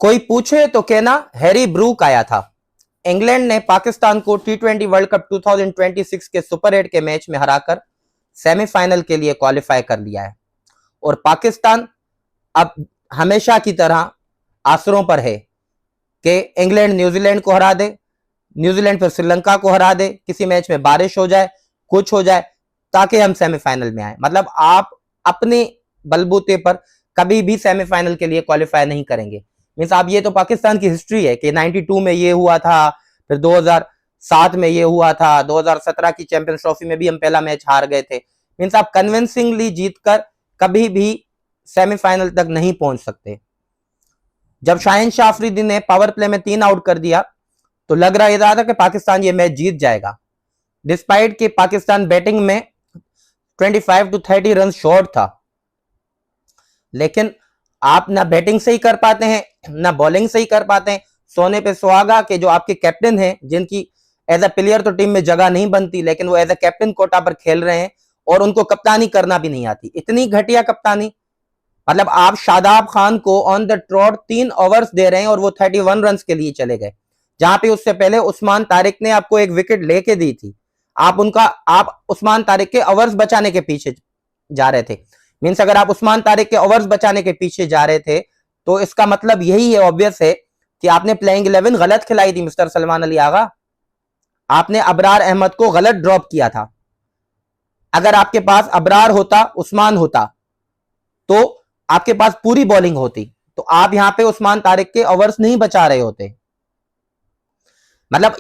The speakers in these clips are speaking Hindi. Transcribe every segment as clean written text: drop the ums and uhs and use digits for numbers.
कोई पूछे तो कहना हैरी ब्रूक आया था। इंग्लैंड ने पाकिस्तान को टी20 वर्ल्ड कप 2026 के सुपर 8 के मैच में हराकर सेमीफाइनल के लिए क्वालिफाई कर लिया है और पाकिस्तान अब हमेशा की तरह आसरों पर है कि इंग्लैंड न्यूजीलैंड को हरा दे, न्यूजीलैंड फिर श्रीलंका को हरा दे, किसी मैच में बारिश हो जाए, कुछ हो जाए, ताकि हम सेमीफाइनल में आए। मतलब आप अपने बलबूते पर कभी भी सेमीफाइनल के लिए क्वालिफाई नहीं करेंगे। मींस आप, ये तो पाकिस्तान की हिस्ट्री है कि 92 में ये हुआ था, फिर 2007 में ये हुआ था, 2017 की चैंपियंस ट्रॉफी में भी हम पहला मैच हार गए थे। मींस आप कन्विंसिंगली जीतकर कभी भी सेमीफाइनल तक नहीं पहुंच सकते। जब शाहिन शाह अफरीदी ने पावर प्ले में 3 आउट कर दिया तो लग रहा था कि पाकिस्तान ये मैच जीत जाएगा, डिस्पाइट कि पाकिस्तान बैटिंग में 25 to 30 रन शॉर्ट था। लेकिन आप ना बैटिंग सही कर पाते हैं, ना बॉलिंग सही कर पाते हैं। सोने पे सुहागा के जो आपके कैप्टन हैं, जिनकी एज अ प्लेयर तो टीम में जगह नहीं बनती, लेकिन वो एज अ कैप्टन कोटा पर खेल रहे हैं और उनको कप्तानी करना भी नहीं आती। इतनी घटिया कप्तानी। मतलब आप शादाब खान को ऑन द ट्रॉट 3 ओवर्स दे रहे हैं और वो 31 रन के लिए चले गए, जहां पे उससे पहले उस्मान तारिक ने आपको एक विकेट लेके दी थी। आप उस्मान तारिक के ओवर्स बचाने के पीछे जा रहे थे। मींस अगर आप उस्मान तारिक के ओवर्स बचाने के पीछे जा रहे थे तो इसका मतलब यही है, ऑब्वियस है, कि आपने प्लेइंग 11 गलत खिलाई थी मिस्टर सलमान अली आगा। आपने अबरार अहमद को गलत ड्रॉप किया था। अगर आपके पास अबरार होता, उस्मान होता, तो आपके पास पूरी बॉलिंग होती, तो आप यहां पे उस्मान तारिक के ओवर्स नहीं बचा रहे होते। मतलब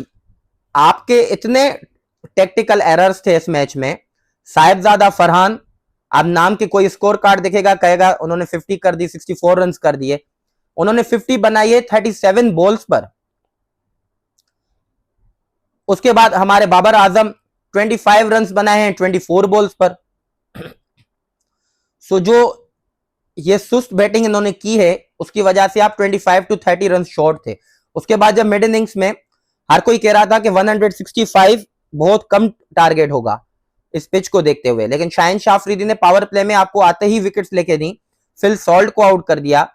आपके इतने टेक्टिकल एरर्स थे इस मैच में। साहिबजादा फरहान, अब नाम के कोई स्कोर कार्ड दिखेगा कहेगा उन्होंने 50 कर दी, 64 रन कर दिए। उन्होंने 50 बनाई है 37 बॉल्स पर। उसके बाद हमारे बाबर आजम 25 रन बनाए हैं 24 बॉल्स पर। सो जो ये सुस्त बैटिंग इन्होंने की है, उसकी वजह से आप 25 to 30 रन शॉर्ट थे। उसके बाद जब मिड इनिंग्स में हर कोई कह रहा था कि 165 बहुत कम टारगेट होगा इस पिच को देखते हुए, लेकिन शाहिन शाह अफरीदी ने पावर प्ले में आपको आते ही विकेट्स लेके दी। फिल सॉल्ट को आउट कर दिया,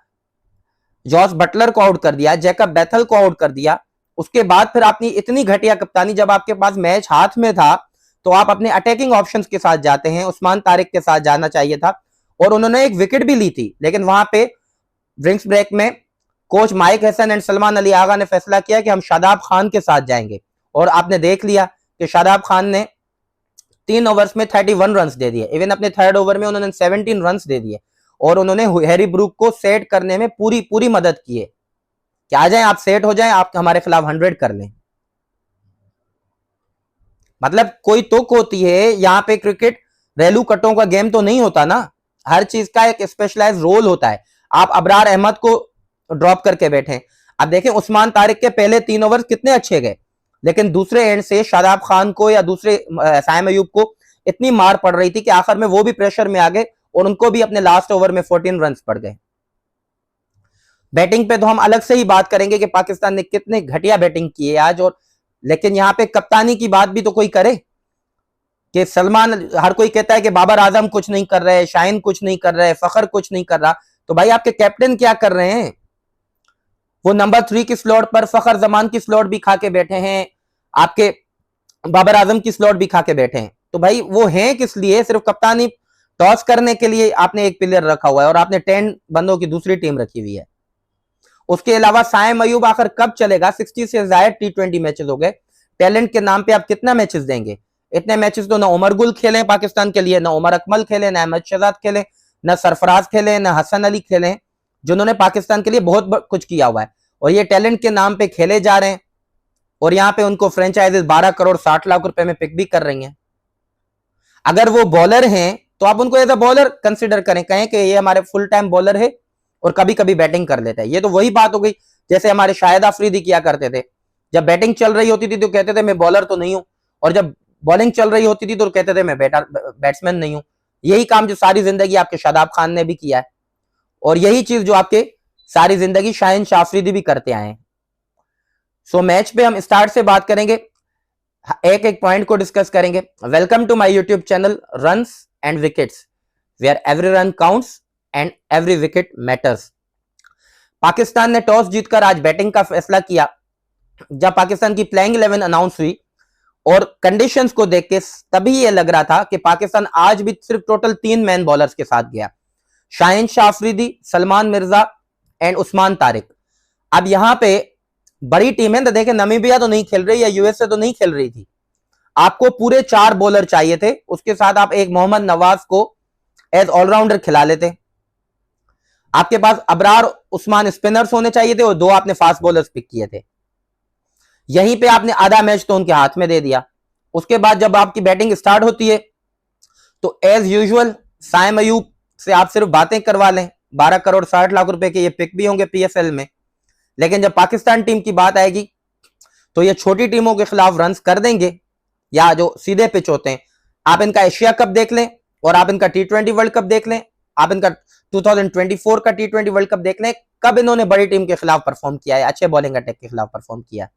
जॉस बटलर को आउट कर दिया, जैकब बैथल को आउट कर दिया। उसके बाद फिर आपने इतनी घटिया कप्तानी, जब आपके पास मैच हाथ में था तो आप अपने अटैकिंग ऑप्शंस के साथ जाते हैं, उस्मान तारिक के साथ जाना चाहिए था, और उन्होंने एक विकेट भी ली थी। लेकिन वहां पे ड्रिंक्स ब्रेक में coach Mike Hesson and Salman Ali Agha ने फैसला किया कि हम शादाब खान के साथ जाएंगे, और आपने देख लिया कि शादाब खान ने 3 ओवर्स में 31 रन दे दिए। इवन अपने थर्ड ओवर में उन्होंने 17 रन दे दिए, और उन्होंने हैरी ब्रूक को सेट करने में पूरी पूरी मदद की है कि आ जाएं, आप सेट हो जाएं, आप हमारे खिलाफ 100 कर लें। मतलब कोई तुक होती है यहां पे। क्रिकेट रेलू कट्टों का गेम तो नहीं होता ना, हर चीज का एक स्पेशलाइज रोल होता है। आप अबरार अहमद को ड्रॉप करके बैठे। अब देखें उस्मान तारिक के पहले 3 ओवर कितने अच्छे गए, लेकिन दूसरे एंड से शादाब खान को या दूसरे साइम अयूब को इतनी मार पड़ रही थी कि आखिर में वो भी प्रेशर में आ गए और उनको भी अपने लास्ट ओवर में 14 रन पड़ गए। बैटिंग पे तो हम अलग से ही बात करेंगे कि पाकिस्तान ने कितने घटिया बैटिंग की है आज, और लेकिन यहां पे कप्तानी की बात भी तो कोई करे कि सलमान, हर कोई कहता है कि बाबर आजम कुछ नहीं कर रहे, शाहीन कुछ नहीं कर रहे, फखर कुछ नहीं कर रहा, तो भाई आपके कैप्टन क्या कर रहे हैं? वो नंबर 3 की स्लॉट पर फखर जमान की स्लॉट भी खा के बैठे हैं, आपके बाबर आजम की स्लॉट भी खा के बैठे हैं। तो भाई वो हैं किस लिए? सिर्फ कप्तानी टॉस करने के लिए आपने एक प्लेयर रखा हुआ है और आपने 10 बंदों की दूसरी टीम रखी हुई है। उसके अलावा साइम अयूब आखिर कब चलेगा? 60 से ज्यादा T20 मैचेस हो गए। टैलेंट के नाम पे आप कितना मैचेस देंगे? इतने मैचेस तो ना उमर गुल खेले पाकिस्तान के लिए, ना उमर अकमल खेले, ना अहमद शहजाद खेले, ना सरफराज खेले, ना हसन अली खेले, जिन्होंने पाकिस्तान के लिए बहुत कुछ किया हुआ है। और ये टैलेंट के नाम पे खेले जा रहे हैं और यहाँ पे उनको फ्रेंचाइजेस 12 करोड़ 60 लाख रुपए में पिक भी कर रही हैं। अगर वो बॉलर हैं तो आप उनको एज अ बॉलर कंसिडर करें, कहें कि ये हमारे फुल टाइम बॉलर है और कभी कभी बैटिंग कर लेता है। ये तो वही बात हो गई जैसे हमारे शाहिद अफरीदी किया करते थे। जब बैटिंग चल रही होती थी तो कहते थे मैं बॉलर तो नहीं हूं, और जब बॉलिंग चल रही होती थी तो कहते थे मैं बैट्समैन नहीं हूं। यही काम जो सारी जिंदगी आपके शादाब खान ने भी किया है, और यही चीज जो आपके सारी जिंदगी शाहिन शाह अफरीदी भी करते आए हैं। सो मैच पे हम स्टार्ट से बात करेंगे, एक एक पॉइंट को डिस्कस करेंगे। Welcome to my YouTube channel runs and wickets, where every run counts and every wicket matters. Pakistan ने टॉस जीतकर आज बैटिंग का फैसला किया। जब पाकिस्तान की प्लेइंग 11 अनाउंस हुई और कंडीशंस को देख के तभी यह लग रहा था कि पाकिस्तान आज भी सिर्फ टोटल 3 मैन बॉलर्स के साथ गया, शाहीन शाह अफरीदी, सलमान मिर्जा एंड उस्मान तारिक। अब यहां पे बड़ी टीम है तो देखें, नामीबिया तो नहीं खेल रही या यूएसए तो नहीं खेल रही थी, आपको पूरे 4 बॉलर चाहिए थे, उसके साथ आप एक मोहम्मद नवाज को एज ऑलराउंडर खिला लेते। आपके पास अबरार उस्मान स्पिनर्स होने चाहिए थे और 2 आपने फास्ट बॉलर्स पिक किए थे। यहीं पे आपने आधा मैच तो उनके हाथ में दे दिया। उसके बाद जब आपकी बैटिंग स्टार्ट होती है तो एज यूजुअल साइम अयूब से आप सिर्फ बातें करवा लें, 12 करोड़ 60 लाख रुपए के ये पिक भी होंगे पीएसएल में। लेकिन जब पाकिस्तान टीम की बात आएगी तो ये छोटी टीमों के खिलाफ रन्स कर देंगे, या जो सीधे पिच होते हैं। आप इनका एशिया कप देख लें और आप इनका T20 वर्ल्ड कप देख लें, आप इनका 2024 का T20 वर्ल्ड कप देख लें, कब इन्होंने बड़ी टीम के खिलाफ परफॉर्म किया है, अच्छे बॉलिंग अटैक के खिलाफ परफॉर्म किया है।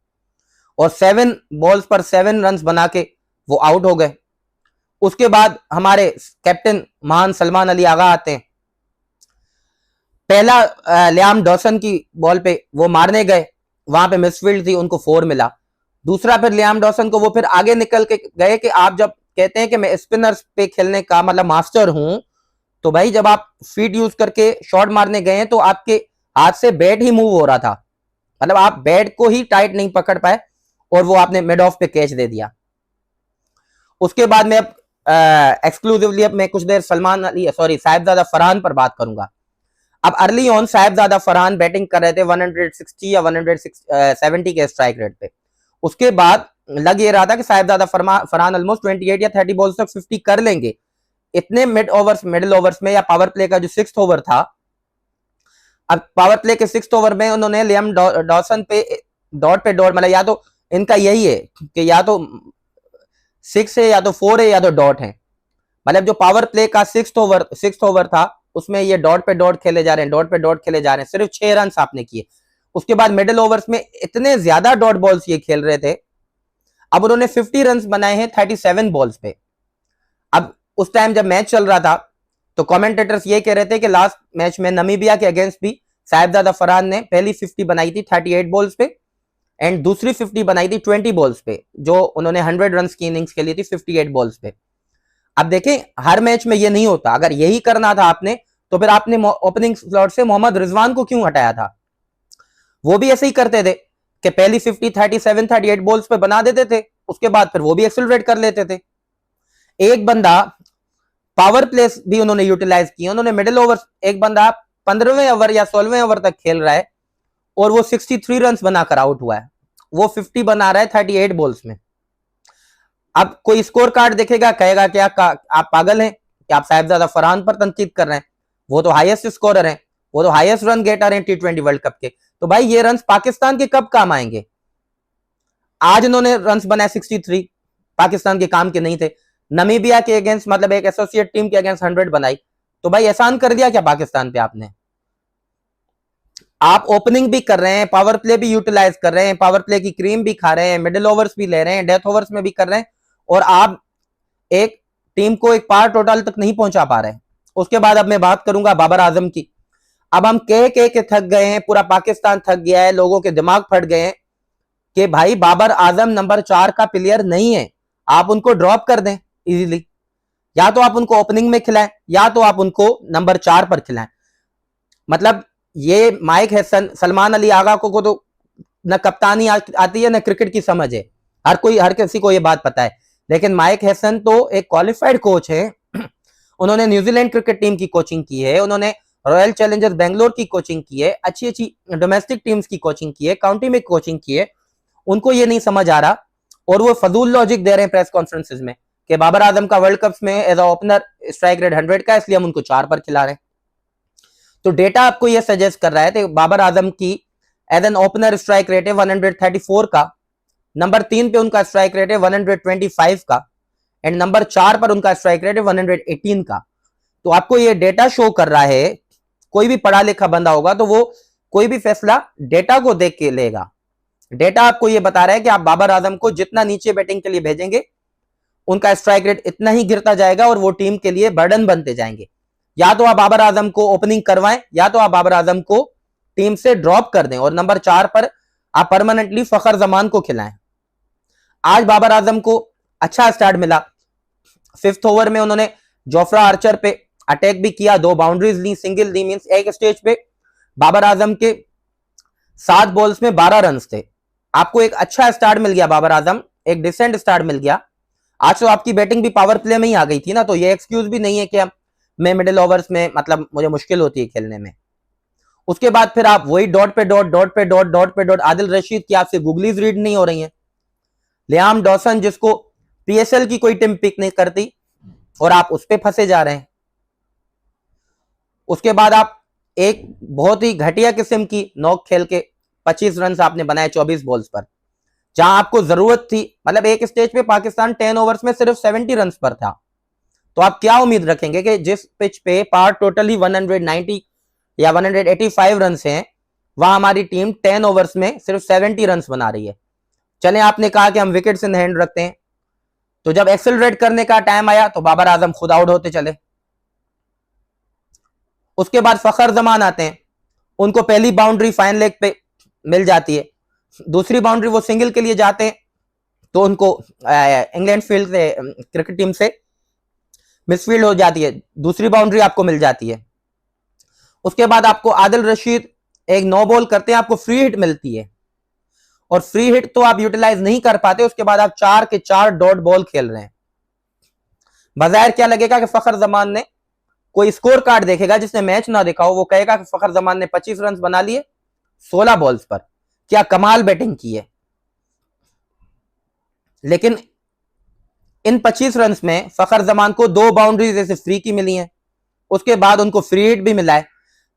और 7 बॉल्स पर 7 रन्स बना के वो आउट हो गए। उसके बाद हमारे कैप्टन महान सलमान अली आगा आते हैं। पहला लियाम डॉसन की बॉल पे वो मारने गए, वहां पे मिसफील्ड थी, उनको 4 मिला। दूसरा फिर लियाम डॉसन को वो फिर आगे निकल के गए कि आप जब कहते हैं कि मैं स्पिनर्स पे खेलने का मतलब मास्टर हूं, तो भाई जब आप फीट यूज करके शॉट मारने गए हैं तो आपके हाथ से बैट ही मूव हो रहा था, मतलब आप बैट को ही टाइट नहीं पकड़ पाए और वो आपने मिड ऑफ पे कैच दे दिया। उसके बाद में अब एक्सक्लूसिवली अब मैं कुछ देर साहिबजादा फरहान पर बात करूंगा। अब early on Sahibzada Farhan batting कर रहे थे 160 या 170 के स्ट्राइक रेट पे। उसके बाद लग ये रहा था कि साहिबजादा फरहान ऑलमोस्ट 28 या 30 बॉल्स तक 50 कर लेंगे। इतने मिडिल ओवर्स में या पावर प्ले का जो 6th ओवर था, अब पावर प्ले के 6th ओवर में उन्होंने लियाम डॉसन पे डॉट मतलब या तो इनका यही है कि या तो 6 है या तो 4 है या तो डॉट है। मतलब जो पावर प्ले का 6th ओवर था उसमें ये डॉट पे डॉट खेले जा रहे हैं, डॉट पे डॉट खेले जा रहे हैं, सिर्फ 6 रन आपने किए। उसके बाद मिडिल ओवर्स में इतने ज्यादा डॉट बॉल्स ये खेल रहे थे, अब उन्होंने 50 रन बनाए हैं 37 बॉल्स पे। अब उस टाइम जब मैच चल रहा था तो कमेंटेटर्स ये कह रहे थे कि लास्ट मैच में नामीबिया के अगेंस्ट भी साहिबजादा फरहान ने पहली 50 बनाई थी 38 बॉल्स पे एंड दूसरी 50 बनाई थी 20 बॉल्स पे, जो उन्होंने 100 रन की इनिंग्स के लिए थी 58 बॉल्स पे। अब देखें हर मैच में ये नहीं होता, अगर यही करना था आपने तो फिर आपने ओपनिंग स्लॉट से मोहम्मद रिजवान को क्यों हटाया था? वो भी ऐसे ही करते थे कि पहली 50 37 38 बॉल्स पे बना देते थे, उसके बाद फिर वो भी एक्सेलरेट कर लेते थे। एक बंदा पावर प्लेस भी उन्होंने यूटिलाइज किया, उन्होंने मिडिल ओवर, एक बंदा 15वें ओवर या 16वें ओवर तक खेल रहा है और वो 63 रन बनाकर आउट हुआ है, वो 50 बना रहा है 38 बॉल्स में। अब कोई स्कोर कार्ड देखेगा कहेगा कि आप पागल हैं कि आप साहिबजादा फरहान पर तनकीद कर रहे हैं, वो तो हाईएस्ट स्कोरर हैं, वो तो हाईएस्ट रन गेटर हैं T20 वर्ल्ड कप के। तो भाई ये रन पाकिस्तान के कब काम आएंगे? आज इन्होंने रन बनाए 63, पाकिस्तान के काम के नहीं थे। नामीबिया के अगेंस्ट मतलब एक एसोसिएट टीम के अगेंस्ट 100 बनाई, तो भाई एहसान कर दिया क्या पाकिस्तान पे आपने? आप ओपनिंग भी कर रहे हैं, पावर प्ले भी यूटिलाइज कर रहे हैं, पावर प्ले की क्रीम भी खा रहे हैं, मिडिल ओवर्स भी ले रहे हैं, डेथ ओवर्स में भी कर रहे हैं, और आप एक टीम को एक पार टोटल तक नहीं पहुंचा पा रहे हैं। उसके बाद अब मैं बात करूंगा बाबर आजम की। अब हम कह के थक गए हैं, पूरा पाकिस्तान थक गया है, लोगों के दिमाग फट गए हैं कि भाई बाबर आजम नंबर 4 का प्लेयर नहीं है, आप उनको ड्रॉप कर दें इजीली, या तो आप उनको ओपनिंग में खिलाएं या तो आप उनको नंबर 4 पर खिलाएं। मतलब ये माइक हैसन, सलमान अली आगा को तो न कप्तानी आती है न क्रिकेट की समझ है, हर किसी को ये बात पता है। लेकिन माइक हैसन तो एक क्वालिफाइड कोच है, उन्होंने न्यूजीलैंड क्रिकेट टीम की कोचिंग की है, उन्होंने रॉयल चैलेंजर्स बेंगलोर की कोचिंग की है, अच्छी अच्छी डोमेस्टिक टीम्स की कोचिंग की है, काउंटी में कोचिंग की है। उनको ये नहीं समझ आ रहा और वो फजूल लॉजिक दे रहे हैं प्रेस कॉन्फ्रेंसेज में कि बाबर आजम का वर्ल्ड कप में as a opener strike rate 100 का, इसलिए हम उनको 4 पर खिला रहे हैं। तो डेटा आपको यह सजेस्ट कर रहा है कि बाबर आजम की as an opener strike rate है 134 का, नंबर 3 पे उनका स्ट्राइक रेट है 125 का, एंड नंबर 4 पर उनका स्ट्राइक रेट है 118 का। तो आपको ये डेटा शो कर रहा है, कोई भी पढ़ा लिखा बंदा होगा तो वो कोई भी फैसला डेटा को देख के लेगा। डेटा आपको ये बता रहा है कि आप बाबर आजम को जितना नीचे बैटिंग के लिए भेजेंगे उनका स्ट्राइक रेट इतना ही गिरता जाएगा और वो टीम के लिए बर्डन बनते जाएंगे। या तो आप बाबर आजम को ओपनिंग करवाएं या तो आप बाबर आजम को टीम से ड्रॉप कर दें और नंबर 4 पर आप परमानेंटली फखर जमान को खिलाएं। आज बाबर आजम को अच्छा स्टार्ट मिला। 5th ओवर में उन्होंने जोफ्रा आर्चर पे अटैक भी किया, 2 बाउंड्रीज ली, सिंगल दी। मींस एक स्टेज पे बाबर आजम के 7 बॉल्स में 12 रन थे। आपको एक अच्छा स्टार्ट मिल गया बाबर आजम, एक डिसेंट स्टार्ट मिल गया। आज तो आपकी बैटिंग भी पावर प्ले में ही आ गई थी ना, तो ये एक्सक्यूज भी नहीं है कि मैं मिडिल ओवर्स में मतलब मुझे मुश्किल होती है खेलने में। उसके बाद फिर आप वही डॉट पे डॉट, डॉट पे डॉट, डॉट पे डॉट। आदिल रशीद की आपसे गुगलीज रीड नहीं हो रही है। लियाम डॉसन जिसको पीएसएल की कोई टीम पिक नहीं करती और आप उस पर फंसे जा रहे हैं। उसके बाद आप एक बहुत ही घटिया किस्म की नॉक खेल के 25 रन आपने बनाए 24 बॉल्स पर, जहां आपको जरूरत थी। मतलब एक स्टेज पे पाकिस्तान 10 ओवर्स में सिर्फ 70 रन पर था। तो आप क्या उम्मीद रखेंगे कि जिस पिच पे पार टोटली 190 या 185 रन हैं, वहां हमारी टीम 10 ओवर्स में सिर्फ 70 रन बना रही है। चले आपने कहा कि हम विकेट्स इन हैंड रखते हैं, तो जब एक्सेलरेट करने का टाइम आया तो बाबर आजम खुद आउट होते चले। उसके बाद फखर जमान आते हैं, उनको पहली बाउंड्री फाइन लेग पे मिल जाती है, दूसरी बाउंड्री वो सिंगल के लिए जाते हैं तो उनको इंग्लैंड फील्ड से क्रिकेट टीम से मिसफील्ड हो जाती है, दूसरी बाउंड्री आपको मिल जाती है। उसके बाद आपको आदिल रशीद एक 9 बॉल करते हैं, आपको फ्री हिट मिलती है और फ्री हिट तो आप यूटिलाइज नहीं कर पाते। उसके बाद आप 4 के 4 डॉट बॉल खेल रहे हैं। बजायर क्या लगेगा कि फखर जमान ने, कोई स्कोर कार्ड देखेगा जिसने मैच ना देखा हो वो कहेगा कि फखर जमान ने 25 रन बना लिए 16 बॉल्स पर, क्या कमाल बैटिंग की है। लेकिन इन 25 रन में फखर जमान को 2 बाउंड्रीज जैसे फ्री की मिली हैं, उसके बाद उनको फ्री हिट भी मिला है।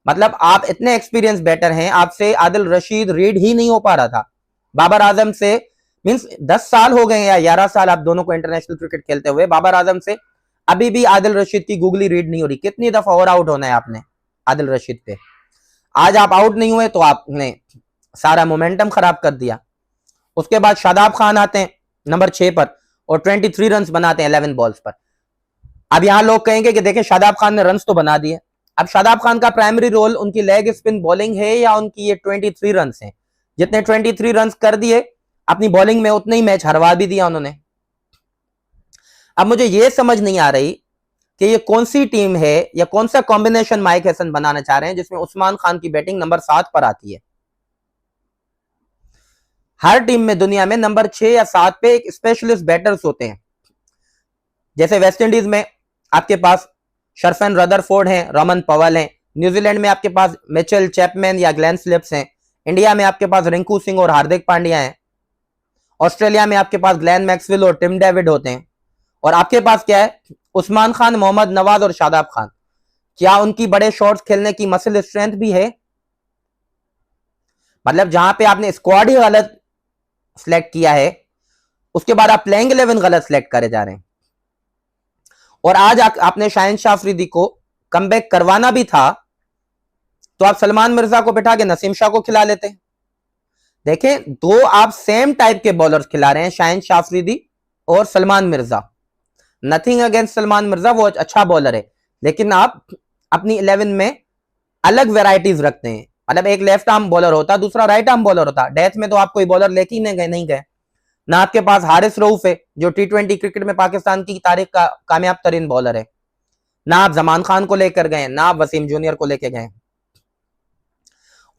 मतलब आप इतने एक्सपीरियंस बैटर हैं, आपसे आदिल रशीद रीड ही नहीं हो पा रहा था। बाबर आजम से मींस 10 साल हो गए या 11 साल आप दोनों को इंटरनेशनल क्रिकेट खेलते हुए, बाबर आजम से अभी भी आदिल रशीद की गूगली रीड नहीं हो रही। कितनी दफा और आउट होना है आपने आदिल रशीद पे। आज आप आउट नहीं हुए तो आपने सारा मोमेंटम खराब कर दिया। उसके बाद शादाब खान आते हैं नंबर 6 पर और 23 रन बनाते हैं 11 बॉल्स पर। अब यहां लोग कहेंगे कि देखें शादाब खान ने रन तो बना दिए। अब शादाब खान का प्राइमरी रोल उनकी लेग स्पिन बॉलिंग है या उनकी ये 23 रन हैं? जितने 23 रन कर दिए अपनी बॉलिंग में उतने ही मैच हरवा भी दिया उन्होंने। अब मुझे यह समझ नहीं आ रही कि ये कौन सी टीम है या कौन सा कॉम्बिनेशन माइक हसन बनाना चाह रहे हैं जिसमें उस्मान खान की बैटिंग नंबर 7 पर आती है। हर टीम में दुनिया में नंबर 6 या 7 पे एक स्पेशलिस्ट बैटर्स होते हैं। जैसे वेस्ट इंडीज में आपके पास शर्फन रदरफोर्ड हैं, रमन पवल हैं। न्यूजीलैंड में आपके पास मिचेल चैपमैन या ग्लेन फिलिप्स हैं। इंडिया में आपके पास रिंकू सिंह और हार्दिक पांड्या हैं। ऑस्ट्रेलिया में आपके पास ग्लेन मैक्सवेल और टिम डेविड होते हैं। और आपके पास क्या है? उस्मान खान, मोहम्मद नवाज और शादाब खान। क्या उनकी बड़े शॉट्स खेलने की मसल स्ट्रेंथ भी है? मतलब जहां पे आपने स्क्वाड ही गलत सिलेक्ट किया है, उसके बाद आप प्लेइंग 11 गलत सिलेक्ट करे जा रहे हैं। और आज आपने शाहिन शाह अफरीदी को कमबैक करवाना भी था तो आप सलमान मिर्जा को बिठा के नसीम शाह को खिला लेते। देखें, 2 आप सेम टाइप के बॉलर्स खिला रहे हैं, शाहिन शाह अफरीदी और सलमान मिर्जा। नथिंग अगेंस्ट सलमान मिर्जा, वो अच्छा बॉलर है, लेकिन आप अपनी 11 में अलग वेराइटीज रखते हैं। मतलब एक लेफ्ट आर्म बॉलर होता, दूसरा राइट आर्म बॉलर होता। डेथ में तो आप कोई बॉलर लेके ही नहीं गए ना। आपके पास हारिस रऊफ है जो T20 क्रिकेट में पाकिस्तान की तारीख का कामयाब तरीन बॉलर है। ना आप जमान खान को लेकर गए, ना आप वसीम जूनियर को लेकर गए।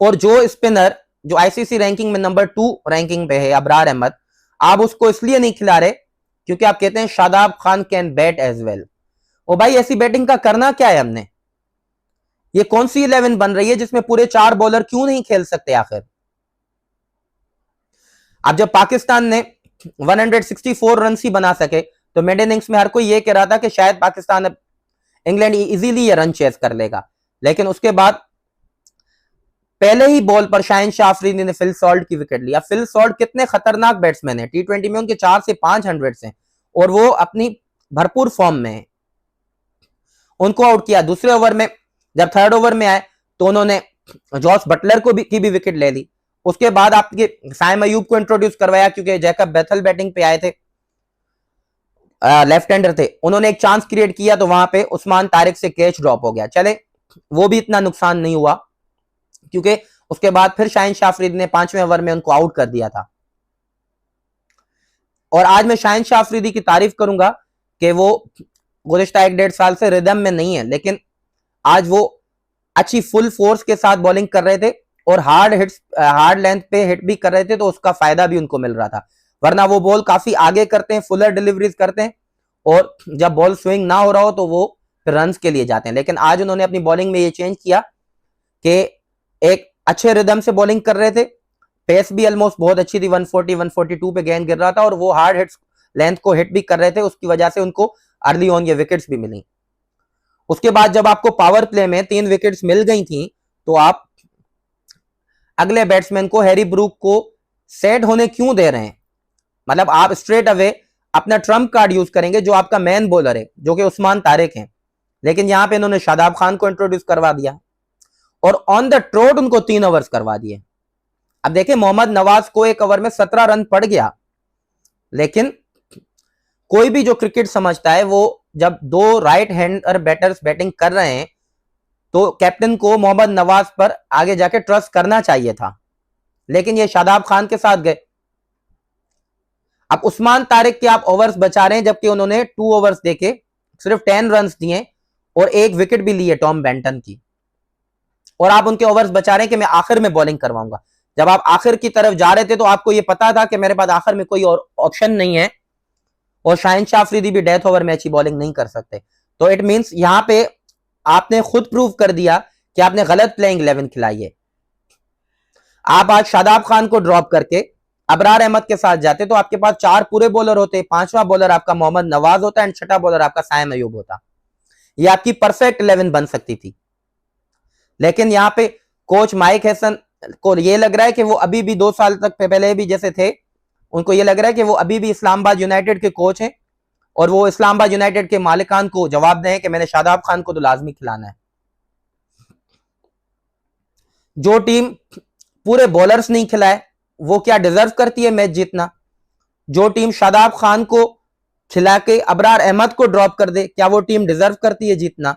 और जो स्पिनर जो आईसीसी रैंकिंग में नंबर 2 रैंकिंग पे है, अबरार अहमद, आप उसको इसलिए नहीं खिला रहे क्योंकि आप कहते हैं Shadab Khan can bat as well. ओ भाई, ऐसी बैटिंग का करना क्या है हमने? ये कौन सी 11 बन रही है जिसमें पूरे 4 बॉलर क्यों नहीं खेल सकते आखिर? अब जब पाकिस्तान ने 164 रन ही बना सके तो मिड इनिंग्स में हर कोई ये कह रहा था कि शायद पाकिस्तान अब इंग्लैंड इजीली ये रन चेस कर लेगा। लेकिन उसके बाद पहले ही बॉल पर शाहिन शाह अफरीदी ने फिल सॉल्ट की विकेट लिया। फिल सॉल्ट कितने खतरनाक बैट्समैन है, T20 में उनके 4 से 5 हंड्रेड्स हैं और वो अपनी भरपूर फॉर्म में है। उनको आउट किया। दूसरे ओवर में जब 3rd ओवर में आए तो उन्होंने जॉस बटलर की भी विकेट ले ली। उसके बाद आपके साइम अयूब को इंट्रोड्यूस करवाया क्योंकि जैकब बेथल बैटिंग पे आए थे, लेफ्ट हैंडर थे। उन्होंने एक चांस क्रिएट किया तो वहां पे उस्मान तारिक से कैच ड्रॉप हो गया। चले, वो भी इतना नुकसान नहीं हुआ क्योंकि उसके बाद फिर शाहिन शाह अफरीदी ने 5वें ओवर में उनको आउट कर दिया था। और आज मैं शाहिन शाह अफरीदी की तारीफ करूंगा कि वो गुज़िश्ता 1-1.5 साल से रिदम में नहीं है, लेकिन आज वो अच्छी फुल फोर्स के साथ बॉलिंग कर रहे थे और हार्ड लेंथ पे हिट भी कर रहे थे, तो उसका फायदा भी उनको मिल रहा था। वरना वो बॉल काफी आगे करते हैं, फुलर डिलीवरीज करते हैं, और जब बॉल स्विंग ना हो रहा हो तो वो रन्स के लिए जाते हैं। लेकिन आज उन्होंने अपनी बॉलिंग में ये चेंज किया कि एक अच्छे रिदम से बॉलिंग कर रहे थे, पेस भी ऑलमोस्ट बहुत अच्छी थी, 140 142 पे गेंद गिर रहा था, और वो हार्ड हिट्स लेंथ को हिट भी कर रहे थे, उसकी वजह से उनको अर्ली ऑन ये विकेट्स भी मिली। उसके बाद जब आपको पावर प्ले में 3 विकेट्स मिल गई थी, तो आप अगले बैट्समैन को, हैरी ब्रूक को सेट होने क्यों दे रहे हैं? मतलब आप स्ट्रेट अवे अपना ट्रम्प कार्ड यूज करेंगे, जो आपका मेन बॉलर है, जो कि उस्मान तारिक हैं, लेकिन यहां पे इन्होंने शादाब खान को इंट्रोड्यूस करवा दिया और ऑन द ट्रोट उनको 3 ओवर्स करवा दिए। अब देखिए, मोहम्मद नवाज को एक ओवर में 17 रन पड़ गया, लेकिन कोई भी जो क्रिकेट समझता है, वो जब 2 राइट हैंडर बैटर्स बैटिंग कर रहे हैं, तो कैप्टन को मोहम्मद नवाज पर आगे जाके ट्रस्ट करना चाहिए था, लेकिन ये शादाब खान के साथ गए। अब उस्मान तारिक के आप ओवर्स बचा रहे हैं, जबकि उन्होंने 2 ओवर्स देके सिर्फ 10 रन दिए और 1 विकेट भी लिए टॉम बेंटन की, और आप उनके ओवर्स बचा रहे हैं कि मैं आखिर में बॉलिंग करवाऊंगा। जब आप आखिर की तरफ जा रहे थे तो आपको यह पता था कि मेरे पास आखिर में कोई और ऑप्शन नहीं है, और शाहिन शाह अफरीदी भी डेथ ओवर में अच्छी बॉलिंग नहीं कर सकते। तो इट मींस यहां पे आपने खुद प्रूव कर दिया कि आपने गलत प्लेइंग 11 खिलाई है। आप आज शादाब खान को ड्रॉप करके अबरार अहमद के साथ जाते तो आपके पास 4 पूरे बॉलर होते, 5वां बॉलर आपका मोहम्मद नवाज होता एंड 6ठा बॉलर आपका साइम अयूब होता। ये आपकी परफेक्ट 11 बन सकती थी। लेकिन यहां पे कोच माइक हैसन को ये लग रहा है कि वो अभी भी 2 साल तक पहले भी जैसे थे, उनको ये लग रहा है कि वो अभी भी इस्लामाबाद यूनाइटेड के कोच हैं, और वो इस्लामाबाद यूनाइटेड के मालिकान को जवाब दें कि मैंने शादाब खान को तो लाजमी खिलाना है। जो टीम पूरे बॉलर्स नहीं खिलाए, वो क्या डिजर्व करती है मैच जीतना? जो टीम शादाब खान को खिला के अबरार अहमद को ड्रॉप कर दे, क्या वो टीम डिजर्व करती है जीतना?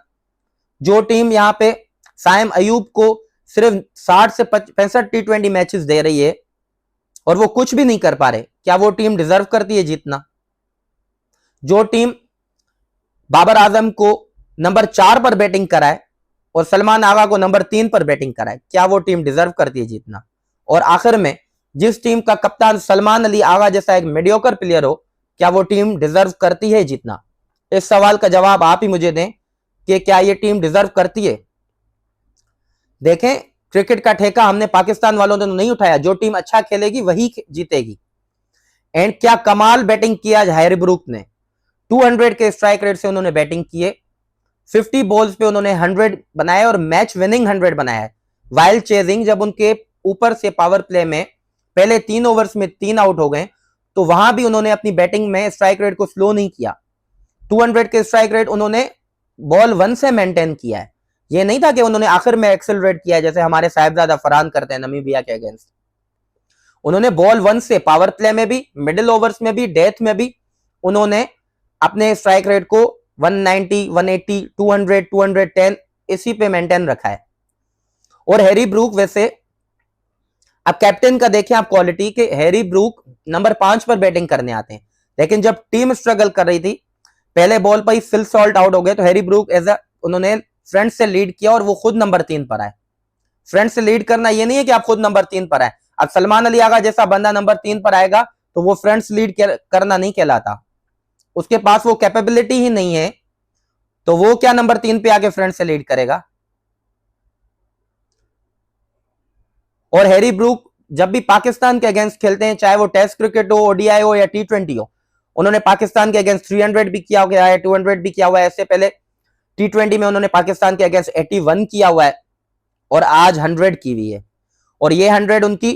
जो टीम यहां पे साइम अयूब को सिर्फ 60 से 65 T20 मैचेस दे रही है और वो कुछ भी नहीं कर पा रहे, क्या वो टीम डिजर्व करती है जीतना? जो टीम बाबर आजम को नंबर 4 पर बैटिंग कराए और सलमान आगा को नंबर 3 पर बैटिंग कराए, क्या वो टीम डिजर्व करती है जीतना? और आखिर में जिस टीम का कप्तान सलमान अली आगा जैसा एक मीडियोकर प्लेयर हो, क्या वो टीम डिजर्व करती है जीतना? इस सवाल का जवाब आप ही मुझे दें कि क्या ये टीम डिजर्व करती है। देखें, क्रिकेट का ठेका हमने पाकिस्तान वालों ने नहीं उठाया, जो टीम अच्छा खेलेगी वही जीतेगी। एंड क्या कमाल बैटिंग किया आज हैरी ब्रूक ने, 200 के स्ट्राइक रेट से उन्होंने बैटिंग किए, 50 बॉल्स पे उन्होंने 100 बनाया और मैच विनिंग 100 बनाया है, वाइल्ड चेजिंग। जब उनके ऊपर से पावर प्ले में पहले 3 ओवर्स में 3 आउट हो गए, तो वहां भी उन्होंने अपनी बैटिंग में स्ट्राइक रेट को स्लो नहीं किया। 200 के स्ट्राइक रेट उन्होंने बॉल 1 से मेंटेन किया है। ये नहीं था कि उन्होंने आखिर में एक्सेलरेट किया जैसे हमारे साहिबजादा फरहान करते हैं नमीबिया के अगेंस्ट। उन्होंने बॉल 1 से पावर प्ले में भी, मिडिल ओवर्स में भी, डेथ में भी उन्होंने अपने स्ट्राइक रेट को 190, 180, 200, 210 इसी पे मेंटेन रखा है। और हैरी ब्रूक, वैसे अब कैप्टन का देखें आप क्वालिटी के, हैरी ब्रूक नंबर 5 पर बैटिंग करने आते हैं, लेकिन जब टीम स्ट्रगल कर रही थी, पहले बॉल पर ही फिल सॉल्ट आउट हो गए, तो हैरी ब्रूक उन्होंने फ्रंट से लीड किया और वो खुद नंबर 3 पर आए। फ्रंट से लीड करना ये नहीं है कि आप खुद नंबर 3 पर आए। अब सलमान अली आगा जैसा बंदा नंबर 3 पर आएगा तो वो फ्रंट से लीड करना नहीं कहलाता, उसके पास वो कैपेबिलिटी ही नहीं है, तो वो क्या नंबर 3 पे आके फ्रंट से लीड करेगा। और हैरी ब्रूक जब भी पाकिस्तान के अगेंस्ट खेलते हैं, चाहे वो टेस्ट क्रिकेट हो, ओडीआई हो या T20 हो, उन्होंने पाकिस्तान के अगेंस्ट 300 भी किया गया है, 200 भी किया हुआ है। इससे पहले T20 में उन्होंने पाकिस्तान के अगेंस्ट 81 किया हुआ है और आज 100 की हुई है। और ये 100 उनकी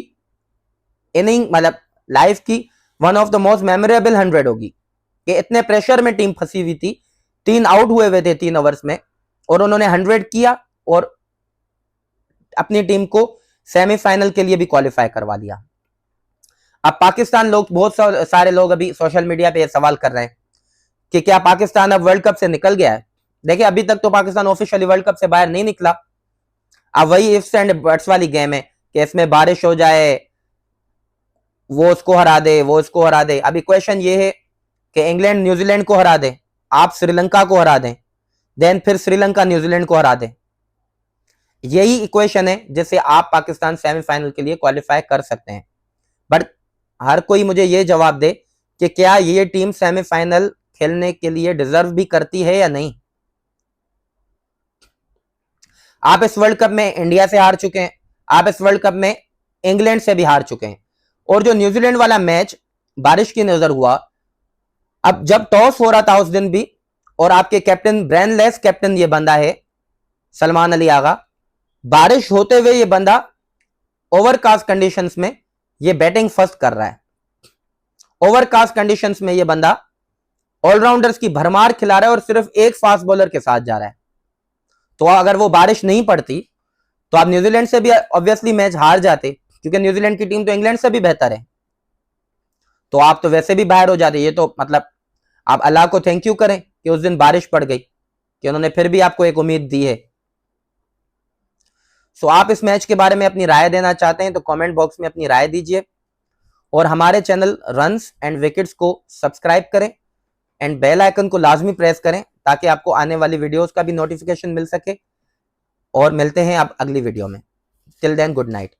इनिंग, मतलब लाइफ की one of the most memorable 100 होगी कि इतने प्रेशर में टीम फंसी हुई थी, 3 आउट हुए हुए थे 3 ओवर्स में, और उन्होंने 100 किया और अपनी टीम को सेमीफाइनल के लिए भी क्वालिफाई करवा दिया। अब पाकिस्तान लोग, बहुत सारे लोग अभी सोशल मीडिया पे सवाल कर रहे हैं कि क्या पाकिस्तान अब वर्ल्ड कप से निकल गया है। देखिए, अभी तक तो पाकिस्तान ऑफिशियली वर्ल्ड कप से बाहर नहीं निकला। अब वही इफ्स एंड बट्स वाली गेम है कि इसमें बारिश हो जाए, वो उसको हरा दे, वो उसको हरा दे। अब इक्वेशन ये है कि इंग्लैंड न्यूजीलैंड को हरा दे, आप श्रीलंका को हरा दें, देन फिर श्रीलंका न्यूजीलैंड को हरा दे। यही इक्वेशन है जिससे आप पाकिस्तान सेमीफाइनल के लिए क्वालिफाई कर सकते हैं। बट हर कोई मुझे ये जवाब दे कि क्या ये टीम सेमीफाइनल खेलने के लिए डिजर्व भी करती है या नहीं। आप इस वर्ल्ड कप में इंडिया से हार चुके हैं, आप इस वर्ल्ड कप में इंग्लैंड से भी हार चुके हैं। और जो न्यूजीलैंड वाला मैच बारिश की नजर हुआ, अब जब टॉस हो रहा था उस दिन भी, और आपके कैप्टन, ब्रेनलेस कैप्टन ये बंदा है सलमान अली आगा, बारिश होते हुए ये बंदा ओवरकास्ट कंडीशंस में ये बैटिंग फर्स्ट कर रहा है। ओवरकास्ट कंडीशंस में ये बंदा ऑलराउंडर्स की भरमार खिला रहा है और सिर्फ एक फास्ट बॉलर के साथ जा रहा है। तो अगर वो बारिश नहीं पड़ती तो आप न्यूजीलैंड से भी ऑब्वियसली मैच हार जाते, क्योंकि न्यूजीलैंड की टीम तो इंग्लैंड से भी बेहतर है। तो आप तो वैसे भी बाहर हो जाते। ये तो मतलब आप अल्लाह को थैंक यू करें कि उस दिन बारिश पड़ गई, कि उन्होंने फिर भी आपको एक उम्मीद दी है। सो आप इस मैच के बारे में अपनी राय देना चाहते हैं तो कमेंट बॉक्स में अपनी राय दीजिए, और हमारे चैनल रन्स एंड विकेट्स को सब्सक्राइब करें एंड बेल आइकन को लाजमी प्रेस करें ताकि आपको आने वाली वीडियोस का भी नोटिफिकेशन मिल सके। और मिलते हैं अब अगली वीडियो में। Till then good night.